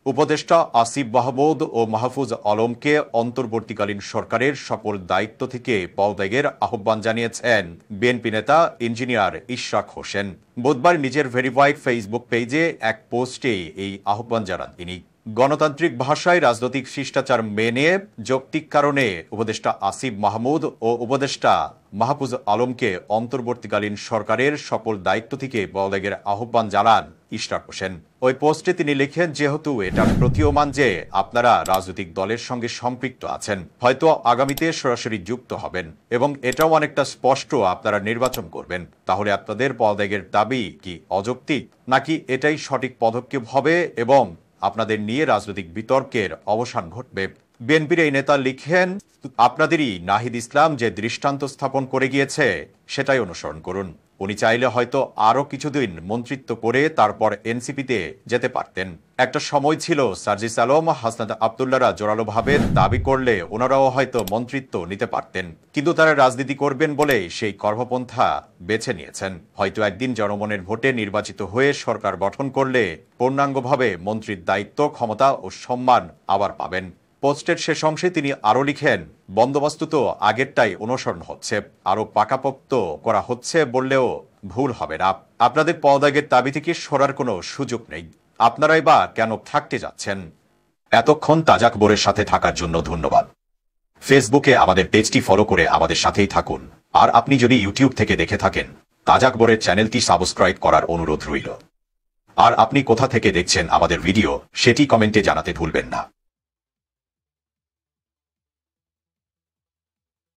উপদেষ্টা আসিফ মাহমুদ ও মাহফুজ আলমকে অন্তর্বর্তীকালীন সরকারের সকল দায়িত্ব থেকে পদত্যাগের আহ্বান জানিয়েছেন বিএনপি নেতা ইঞ্জিনিয়ার ইশরাক হোসেন। বুধবার নিজের ভেরিফাইড ফেসবুক পেজে এক পোস্টে এই আহ্বান জানান তিনি। গণতান্ত্রিক ভাষায় রাজনৈতিক শিষ্টাচার মেনে যৌক্তিক কারণে উপদেষ্টা আসিফ মাহমুদ ও উপদেষ্টা মাহফুজ আলমকে অন্তর্বর্তীকালীন সরকারের সকল দায়িত্ব থেকে পদত্যাগের আহ্বান জানান ইশরাক হোসেন। ওই পোস্টে তিনি লিখেন, যেহেতু এটা প্রতীয়মান যে আপনারা রাজনৈতিক দলের সঙ্গে সম্পৃক্ত আছেন, হয়তো আগামীতে সরাসরি যুক্ত হবেন এবং এটাও অনেকটা স্পষ্ট আপনারা নির্বাচন করবেন, তাহলে আপনাদের পদত্যাগের দাবি কি অযৌক্তিক নাকি এটাই সঠিক পদক্ষেপ হবে এবং আপনাদের নিয়ে রাজনৈতিক বিতর্কের অবসান ঘটবে? বিএনপির এই নেতা লিখেন, আপনাদেরই নাহিদ ইসলাম যে দৃষ্টান্ত স্থাপন করে গিয়েছে সেটাই অনুসরণ করুন। উনি চাইলে হয়তো আরো কিছুদিন মন্ত্রিত্ব করে তারপর এনসিপিতে যেতে পারতেন। একটা সময় ছিল সার্জিস আলম, হাসনাত আব্দুল্লাহরা জোরালোভাবে দাবি করলে ওনারাও হয়তো মন্ত্রিত্ব নিতে পারতেন, কিন্তু তারা রাজনীতি করবেন বলে সেই কর্মপন্থা বেছে নিয়েছেন। হয়তো একদিন জনগণের ভোটে নির্বাচিত হয়ে সরকার গঠন করলে পূর্ণাঙ্গভাবে মন্ত্রীর দায়িত্ব, ক্ষমতা ও সম্মান আবার পাবেন। পোস্টের শেষ অংশে তিনি আরো লিখেন, বন্দোবস্ত তো আগেরটাই অনুসরণ হচ্ছে, আরো পাকাপোক্ত করা হচ্ছে বললেও ভুল হবে না। আপনাদের পদত্যাগের দাবি থেকে সরার কোনো সুযোগ নেই, আপনারাই বা কেন থাকতে যাচ্ছেন? এতক্ষণ তাজা খবরের সাথে থাকার জন্য ধন্যবাদ। ফেসবুকে আমাদের পেজটি ফলো করে আমাদের সাথেই থাকুন। আর আপনি যদি ইউটিউব থেকে দেখে থাকেন, তাজা খবরের চ্যানেলটি সাবস্ক্রাইব করার অনুরোধ রইল। আর আপনি কোথা থেকে দেখছেন আমাদের ভিডিও সেটি কমেন্টে জানাতে ভুলবেন না।